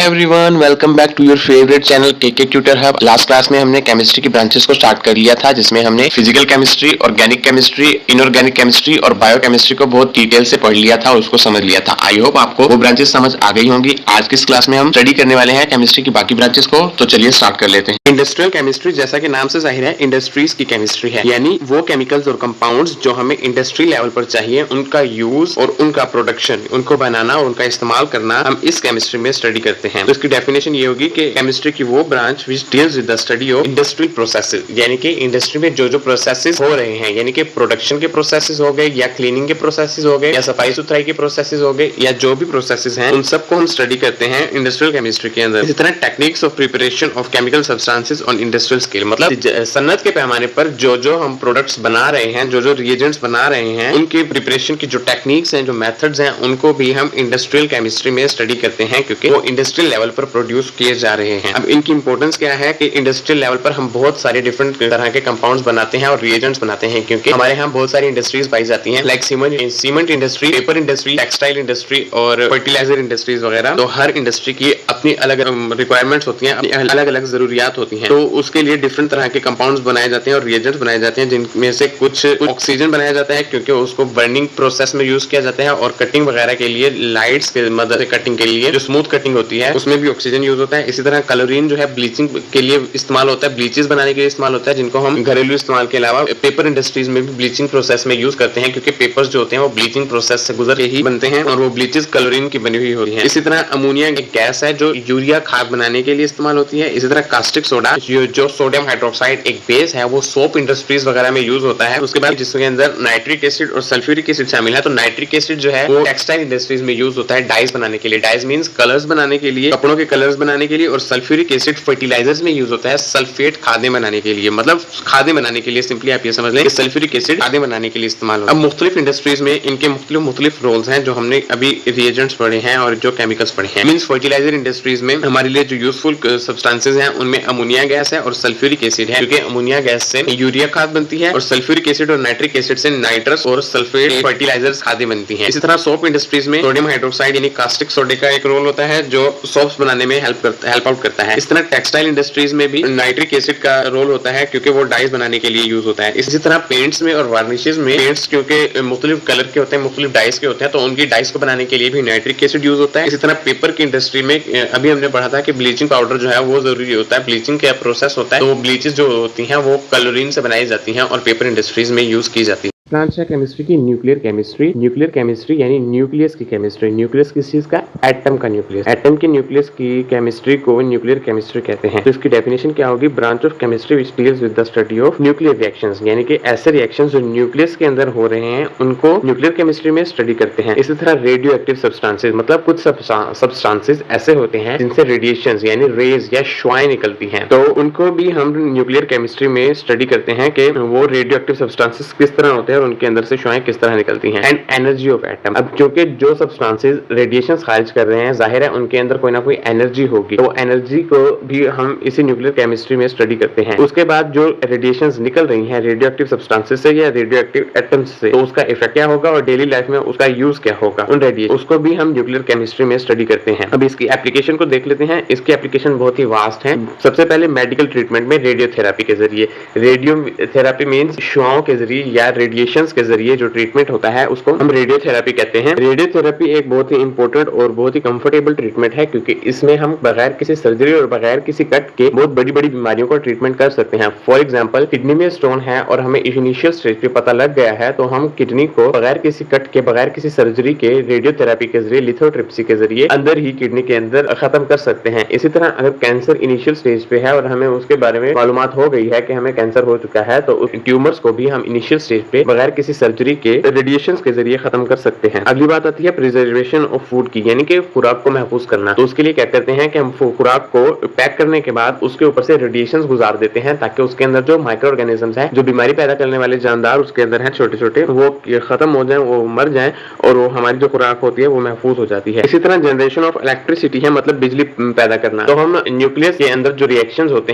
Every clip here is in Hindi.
Everyone, welcome back to your favourite channel KK tutor hub. Last class में हमने केमिस्ट्री की ब्रांचेस को स्टार्ट कर लिया था, जिसमें हमने physical chemistry, organic chemistry, inorganic chemistry और बायोकेमिस्ट्री को बहुत डिटेल से पढ़ लिया था और उसको समझ लिया था। आई होप आपको वो ब्रांचेस समझ आ गई होंगी। आज की इस क्लास में हम स्टडी करने वाले हैं केमिस्ट्री की बाकी ब्रांचेस को, तो चलिए स्टार्ट कर लेते हैं। इंडस्ट्रियल केमिस्ट्री, जैसा कि नाम से जाहिर है, इंडस्ट्रीज की केमिस्ट्री है, यानी वो केमिकल्स और कंपाउंड्स जो हमें इंडस्ट्री लेवल पर चाहिए, उनका यूज और उनका प्रोडक्शन, उनको बनाना और उनका इस्तेमाल करना हम इस केमिस्ट्री में स्टडी करते हैं। तो इसकी डेफिनेशन ये होगी कि केमिस्ट्री की वो branch which deals with the study of industrial processes, यानी कि इंडस्ट्री में जो जो प्रोसेसेस हो रहे हैं, यानी कि प्रोडक्शन के प्रोसेसेस हो गए या क्लीनिंग के प्रोसेसेस हो गए या सफाई सुथराई के प्रोसेसेस हो गए या जो भी प्रोसेसेस हैं, उन सबको हम स्टडी करते हैं इंडस्ट्रियल केमिस्ट्री के अंदर। इसी तरह techniques of preparation of chemical substances on industrial scale, मतलब सन्नत के पैमाने पर जो जो हम प्रोडक्ट्स बना रहे हैं, जो जो रिएजेंट्स बना रहे हैं, उनके प्रिपरेशन की जो टेक्निक्स हैं, जो मेथड्स हैं, उनको भी हम इंडस्ट्रियल केमिस्ट्री में स्टडी करते हैं, क्योंकि वो इंडस्ट्रियल लेवल पर प्रोड्यूस किए जा रहे हैं। अब इनकी इंपॉर्टेंस क्या है कि इंडस्ट्रियल लेवल पर हम बहुत सारे डिफरेंट तरह के कंपाउंड्स बनाते हैं और रिएजेंट्स बनाते हैं, क्योंकि हमारे यहाँ बहुत सारी इंडस्ट्रीज पाई जाती हैं, like cement industry, paper industry, textile industry और फर्टिलाइजर इंडस्ट्रीज वगैरह। तो हर इंडस्ट्री की अपनी अलग रिक्वायरमेंट्स होती हैं, अलग अलग जरूरियात होती हैं। तो उसके लिए डिफरेंट तरह के कंपाउंड्स बनाए जाते हैं और रिएजेंट्स बनाए जाते हैं, जिनमें से कुछ ऑक्सीजन बनाया जाता है, क्योंकि उसको बर्निंग प्रोसेस में यूज किया जाता है, और कटिंग वगैरह के लिए लाइट्स के मदद से कटिंग के लिए जो स्मूथ कटिंग होती है, उसमें भी ऑक्सीजन यूज होता है। इसी तरह क्लोरीन जो है ब्लीचिंग के लिए इस्तेमाल होता है, ब्लीचेस बनाने के लिए इस्तेमाल होता है, जिनको हम घरेलू इस्तेमाल के अलावा पेपर इंडस्ट्रीज में भी ब्लीचिंग प्रोसेस में यूज करते हैं, क्योंकि पेपर्स जो होते हैं वो ब्लीचिंग प्रोसेस से गुजर के ही बनते हैं और वो ब्लीचेस क्लोरीन की बनी हुई होती है। इसी तरह अमोनिया एक गैस है जो यूरिया खाद बनाने के लिए इस्तेमाल होती है। इसी तरह कास्टिक सोडा जो सोडियम हाइड्रोक्साइड एक बेस है, वो सोप इंडस्ट्रीज वगैरह में यूज होता है। उसके बाद जिसके अंदर नाइट्रिक एसिड और सल्फ्यूरिक एसिड शामिल है, तो नाइट्रिक एसिड जो है वो टेक्सटाइल इंडस्ट्रीज में यूज होता है डाइज बनाने के लिए। डाइज मींस कलर्स बनाने के लिए, कपड़ों के कलर्स बनाने के लिए, और सल्फ्यूरिक एसिड फर्टिलाइजर्स में यूज होता है सल्फेट खादें बनाने के लिए, मतलब खादें बनाने के लिए। सिंपली आप ये समझ लें कि सल्फ्यूरिक एसिड खादें बनाने के लिए इस्तेमाल होता है। अब मुख्तलिफ इंडस्ट्रीज में इनके मुख्तलिफ रोल्स हैं, जो हमने अभी रिएजेंट्स पढ़े हैं और जो केमिकल्स पढ़े हैं। मींस फर्टिलाइजर इंडस्ट्रीज में हमारे लिए जो यूजफुल सब्सटेंसेज हैं, उनमें अमोनिया गैस है और सल्फ्यूरिक एसिड है, क्योंकि अमोनिया गैस से यूरिया खाद बनती है और सल्फ्यूरिक एसिड और नाइट्रिक एसिड से नाइट्रस और सल्फेट फर्टिलाइजर्स खादें बनती हैं। इसी तरह सोप इंडस्ट्रीज में सोडियम हाइड्रोक्साइड यानी कास्टिक सोडे का एक रोल होता है, जो सोप्स बनाने में हेल्प आउट करता है। इस तरह टेक्सटाइल इंडस्ट्रीज में भी नाइट्रिक एसिड का रोल होता है, क्योंकि वो डाइज बनाने के लिए यूज होता है। इसी तरह पेंट्स में और वार्निशेस में, पेंट्स क्योंकि मुख्तलिफ कलर के होते हैं, मुख्तलिफ डाइज के होते हैं, तो उनकी डाइज को बनाने के लिए भी नाइट्रिक एसिड यूज होता है। इसी तरह पेपर की इंडस्ट्री में अभी हमने पढ़ा था कि ब्लीचिंग पाउडर जो है वो जरूरी होता है, ब्लीचिंग का प्रोसेस होता है, तो ब्लीचेस जो होती हैं वो क्लोरीन से बनाई जाती हैं और पेपर इंडस्ट्रीज में यूज की जाती है। ब्रांच है केमिस्ट्री की न्यूक्लियर केमिस्ट्री। न्यूक्लियर केमिस्ट्री यानी न्यूक्लियस की केमिस्ट्री। न्यूक्लियस किस चीज का? एटम का न्यूक्लियस। एटम के न्यूक्लियस की केमिस्ट्री को न्यूक्लियर केमिस्ट्री कहते हैं। तो इसकी डेफिनेशन क्या होगी? Branch of chemistry which deals with the study of nuclear reactions, यानी कि ऐसे रिएक्शंस जो न्यूक्लियस के अंदर हो रहे हैं, उनको न्यूक्लियर केमिस्ट्री में स्टडी करते हैं। इसी तरह रेडियो एक्टिव सब्सटेंसेस, मतलब कुछ सब्सटेंसेस ऐसे होते हैं जिनसे रेडिएशंस यानी रेज या शुआएं निकलती हैं, तो उनको भी हम न्यूक्लियर केमिस्ट्री में स्टडी करते हैं कि वो रेडियो एक्टिव सब्सटेंसेस किस तरह होते हैं और उनके अंदर से शुआएं किस तरह निकलती हैं। एंड एनर्जी ऑफ एटम, अब क्योंकि जो सब्सटेंसेस रेडिएशंस खारिज कर रहे हैं, जाहिर है उनके अंदर कोई ना कोई एनर्जी होगी, तो एनर्जी को भी हम इसी न्यूक्लियर केमिस्ट्री में स्टडी करते हैं। उसके बाद जो रेडिएशंस निकल रही हैं रेडियो एक्टिव सब्सटेंसेस से या रेडियो एक्टिव एटम्स से, तो उसका इफेक्ट क्या होगा और डेली लाइफ में उसका यूज क्या होगा उन रेडिएशन, उसको भी हम न्यूक्लियर केमिस्ट्री में स्टडी करते हैं। अब इसकी एप्लीकेशन को देख लेते हैं। इसकी एप्लीकेशन बहुत ही वास्ट है। सबसे पहले मेडिकल ट्रीटमेंट में रेडियोथेरेपी के जरिए, रेडियोथेरेपी मींस शुआओं के जरिए या रेडिएशंस के जरिए जो ट्रीटमेंट होता है उसको हम रेडियोथेरेपी कहते हैं। रेडियोथेरेपी एक बहुत ही इंपॉर्टेंट और बहुत ही कंफर्टेबल ट्रीटमेंट है, क्योंकि इसमें हम बगैर किसी सर्जरी और बगैर किसी कट के बहुत बड़ी बड़ी बीमारियों का ट्रीटमेंट कर सकते हैं। फॉर एग्जांपल, किडनी में स्टोन है और हमें इनिशियल स्टेज पे पता लग गया है, तो हम किडनी को बगैर किसी कट के, बगैर किसी सर्जरी के, रेडियोथेरेपी के जरिए, लिथोट्रिप्सी के जरिए अंदर ही किडनी के अंदर खत्म कर सकते हैं। इसी तरह अगर कैंसर इनिशियल स्टेज पे है और हमें उसके बारे में मालूमात हो गई है कि हमें कैंसर हो चुका है, तो उस ट्यूमर्स को भी हम इनिशियल स्टेज पे बगैर किसी सर्जरी के रेडिएशंस के जरिए खत्म कर सकते हैं। अगली बात आती है प्रिजर्वेशन ऑफ फूड की, यानी कि खुराक को महफूज करना। तो उसके लिए क्या करते हैं कि हम खुराक को पैक करने के बाद उसके ऊपर से रेडिएशंस गुजार देते हैं, ताकि उसके अंदर जो माइक्रो ऑर्गेनिजम्स हैं, जो बीमारी पैदा करने वाले जानदार उसके अंदर हैं छोटे छोटे, वो खत्म हो जाए, वो मर जाए और वो हमारी जो खुराक होती है वो महफूज हो जाती है। इसी तरह जनरेशन ऑफ इलेक्ट्रिसिटी है, मतलब बिजली पैदा करना। तो हम न्यूक्लियस के अंदर जो रिएक्शंस होते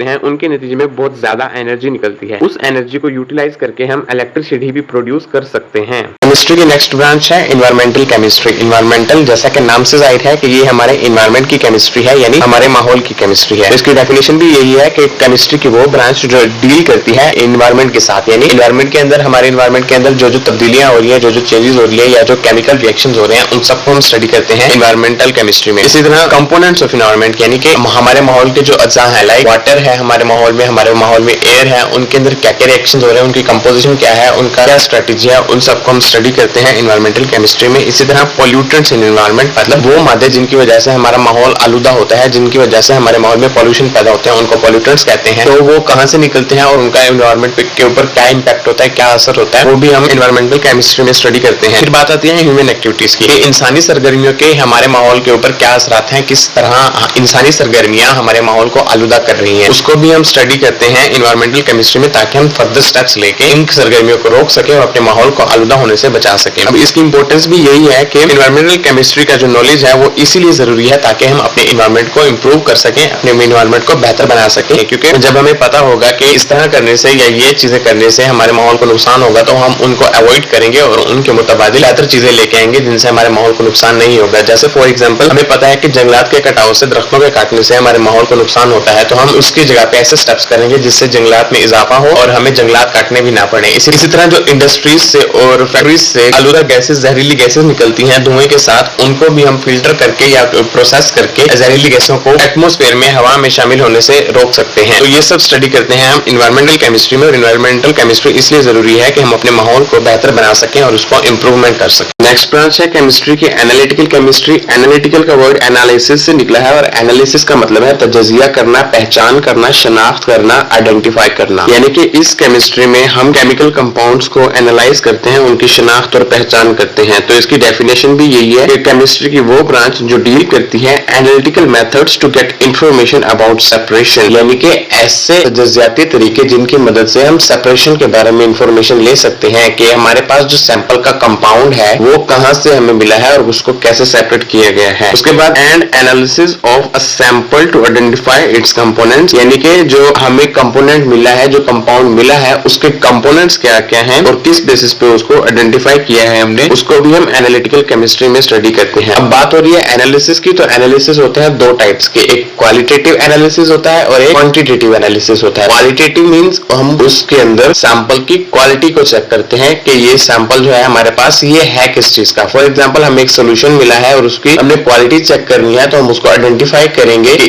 हैं, उनके नतीजे में बहुत ज्यादा एनर्जी निकलती है। है, उस एनर्जी को यूटिलाइज करके हम इलेक्ट्रिसिटी भी प्रोड्यूस कर सकते हैं। केमिस्ट्री की नेक्स्ट ब्रांच है इन्वायरमेंटल केमिस्ट्री। इन्वायरमेंटल जैसा कि नाम से जाहिर है कि ये हमारे इन्वायरमेंट की केमिस्ट्री है, यानी हमारे माहौल की केमिस्ट्री है। इसकी डेफिनेशन भी यही है कि केमिस्ट्री की वो ब्रांच जो डील करती है इन्वायरमेंट के साथ, यानी इन्वायरमेंट के अंदर, हमारे इन्वायरमेंट के अंदर जो जो तब्दीलियां हो रही है, जो जो चेंजेस हो रही है, या जो केमिकल रिएक्शंस हो रहे हैं, उन सबको हम स्टडी करते हैं इन्वायरमेंटल केमिस्ट्री में। इसी तरह कंपोनेंट्स ऑफ इन्वायरमेंट, यानी कि हमारे माहौल के जो अज्जा हैं, लाइक वाटर है हमारे माहौल में, हमारे माहौल में एयर है, उनके अंदर क्या क्या रिएक्शंस हो रहे हैं, उनकी कंपोजिशन क्या है, उनका क्या स्ट्रेटेजी है, उन सबको हम स्टडी करते हैं इन्वायरमेंटल केमिस्ट्री में। इसी तरह पॉल्यूटेंट्स इन इन्वायरमेंट, मतलब वो मादे जिनकी वजह से हमारा माहौल आलूदा होता है, जिनकी वजह से हमारे माहौल में पॉल्यूशन पैदा होते हैं, उनको पॉल्यूटेंट्स कहते हैं। तो वो कहां से निकलते हैं और उनका एनवायरमेंट के ऊपर क्या इंपैक्ट होता है, क्या असर होता है, वो भी हम इन्वायरमेंटल केमिस्ट्री में स्टडी करते हैं। फिर बात आती है ह्यूमन एक्टिविटीज की, इंसानी सरगर्मियों के हमारे माहौल के ऊपर क्या असरात हैं, किस तरह इंसानी सरगर्मियां हमारे माहौल को आलूदा कर रही हैं, उसको भी हम स्टडी करते हैं इन्वायरमेंटल केमिस्ट्री में, ताकि हम फर्दर स्टेप्स लेके इन सरगर्मियों को रोक सके और अपने माहौल को आलूदा होने से बचा सके। अब इसकी इंपॉर्टेंस भी यही है कि इन्वायरमेंटल केमिस्ट्री का जो नॉलेज है वो इसीलिए जरूरी है ताकि हम अपने इन्वायरमेंट को इंप्रूव कर सकें, अपने इन्वायरमेंट को बेहतर बना सकें। क्योंकि जब हमें पता होगा कि इस तरह करने से या ये चीजें करने से हमारे माहौल को नुकसान होगा, तो हम उनको अवॉइड करेंगे और उनके मुताबिक बेहतर चीजें लेके आएंगे जिनसे हमारे माहौल को नुकसान नहीं होगा। जैसे फॉर एग्जांपल हमें पता है कि जंगलात के कटाव से, दरख्तों के काटने से हमारे माहौल को नुकसान होता है, तो हम उसकी जगह पे ऐसे स्टेप्स करेंगे जिससे जंगलात में इजाफा हो और हमें जंगलात काटने भी ना पड़े। इसी तरह जो इंडस्ट्रीज से और फैक्ट्रीज से आलूदा गैसेस, जहरीली गैसेस निकलती हैं धुएं के साथ, उनको भी हम फिल्टर करके या प्रोसेस करके जहरीली गैसों को एटमॉस्फेयर में, हवा में शामिल होने से रोक सकते हैं। तो ये सब स्टडी करते हैं हम इन्वायरमेंटल केमिस्ट्री में। और इन्वायरमेंटल केमिस्ट्री इसलिए जरूरी है कि हम अपने माहौल को बेहतर बना सकें और उसको इंप्रूवमेंट कर सकें। नेक्स्ट ब्रांच है केमिस्ट्री की एनालिटिकल केमिस्ट्री। एनालिटिकल का वर्ड एनालिसिस से निकला है और एनालिसिस का मतलब है तजज़िया करना, पहचान करना, शनाख्त करना, आइडेंटिफाई करना। यानी कि इस केमिस्ट्री में हम केमिकल कंपाउंड्स को एनालाइज करते हैं, उनकी शनाख्त और पहचान करते हैं। तो इसकी डेफिनेशन भी यही है कि केमिस्ट्री की वो ब्रांच जो डील करती है analytical methods to get information about separation, यानी कि ऐसे तजज़ियाती तरीके जिनकी मदद से हम सेपरेशन के बारे में इंफॉर्मेशन ले सकते हैं कि हमारे पास जो सैंपल का कंपाउंड है वो कहां से हमें मिला है और उसको कैसे सेपरेट किया गया है। उसके बाद and analysis of a sample to identify its components, यानी कि जो हमें कंपोनेंट मिला है, जो कंपाउंड मिला है, उसके कंपोनेंट्स क्या क्या हैं और किस बेसिस पे उसको आइडेंटिफाई किया है हमने, उसको भी हम एनालिटिकल केमिस्ट्री में स्टडी करते हैं। अब बात हो रही है एनालिसिस की, तो एनालिसिस होते हैं दो टाइप्स के, एक क्वालिटेटिव एनालिसिस होता है और एक क्वांटिटेटिव एनालिसिस होता है। क्वालिटेटिव मींस हम उसके अंदर सैंपल की क्वालिटी को चेक करते हैं कि ये सैंपल जो है हमारे पास ये है किस चीज का। फॉर एग्जांपल हमें एक सोल्यूशन मिला है और उसकी हमने क्वालिटी चेक करनी है, तो हम उसको आइडेंटिफाई करेंगे कि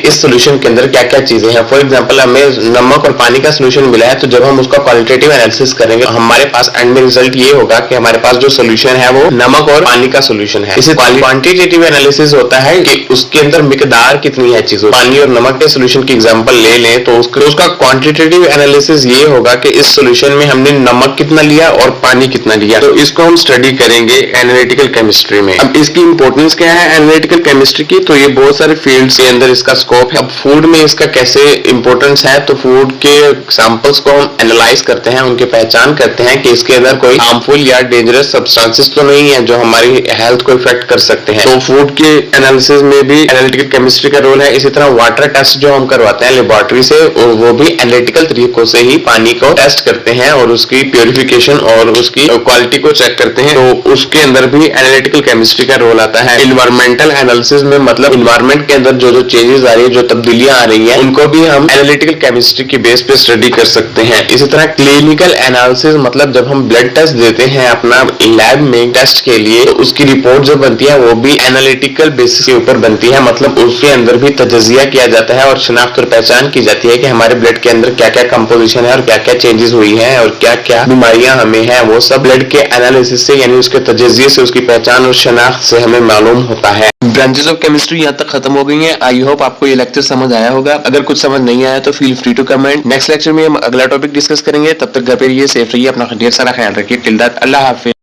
इस सोल्यूशन के अंदर क्या क्या चीजें हैं। फॉर एग्जांपल हमें नमक और पानी का सोल्यूशन मिला है, तो जब हम उसका क्वालिटेटिव एनालिसिस करेंगे हमारे पास एंड में रिजल्ट ये होगा कि हमारे पास जो सोल्यूशन है वो नमक और पानी का सोल्यूशन है। इसे क्वांटिटेटिव एनालिसिस होता है कि उसके अंदर मिकदार कितनी है चीजों, पानी और नमक के सोल्यूशन की एग्जांपल ले लें तो उसका क्वांटिटेटिव एनालिसिस ये होगा कि इस सोल्यूशन में हमने नमक कितना लिया और पानी कितना लिया। तो इसको हम स्टडी करेंगे एनालिटिकल केमिस्ट्री में। अब इसकी इंपॉर्टेंस क्या है एनालिटिकल केमिस्ट्री की, तो ये बहुत सारे फील्ड्स के अंदर इसका स्कोप है। अब फूड में इसका कैसे इंपॉर्टेंस है, तो फूड के सैंपल्स को हम एनालाइज करते हैं, उनकी पहचान करते हैं कि इसके अंदर कोई हार्मफुल या डेंजरस सब्सटेंसेस तो नहीं है जो हमारी हेल्थ को इफेक्ट कर सकते हैं। तो फूड के एनालिसिस में भी एनालिटिकल केमिस्ट्री का रोल है। इसी तरह वाटर टेस्ट जो हम करवाते हैं लेबोरेटरी से, वो भी एनालिटिकल तरीकों से ही पानी को टेस्ट करते हैं और उसकी प्योरिफिकेशन और उसकी क्वालिटी को चेक करते हैं। तो उसके अंदर भी एनालिटिकल केमिस्ट्री का रोल आता है। इन्वायरमेंटल एनालिसिस में मतलब इन्वायरमेंट के अंदर जो जो चेंजेस आ रही है, जो तब्दीलियां आ रही हैं, उनको भी हम एनालिटिकल केमिस्ट्री की बेस पे स्टडी कर सकते हैं। इसी तरह क्लिनिकल एनालिसिस मतलब जब हम ब्लड टेस्ट देते हैं अपना लैब में टेस्ट के लिए, तो उसकी रिपोर्ट जो बनती है वो भी एनालिटिकल बेसिस के ऊपर बनती है। मतलब उसके अंदर भी तजज़िया किया जाता है और शनाख्त और पहचान की जाती है कि हमारे ब्लड के अंदर क्या क्या कंपोजिशन है और क्या क्या चेंजेस हुई है और क्या क्या बीमारियां हमें हैं, वो सब ब्लड के एनालिसिस से यानी उसके तजज़िये से, उसकी पहचान और शनाख्त से हमें मालूम होता है। ब्रांचेस ऑफ केमिस्ट्री यहाँ तक खत्म हो गई हैं। आई होप आपको ये लेक्चर समझ आया होगा। अगर कुछ समझ नहीं आया तो feel free to comment. Next lecture में हम अगला टॉपिक डिस्कस करेंगे। तब तक घर पे रहिए, सेफ रहिए, अपना ढेर सारा ख्याल रखिए। टिल दैट, अल्लाह हाफिज़।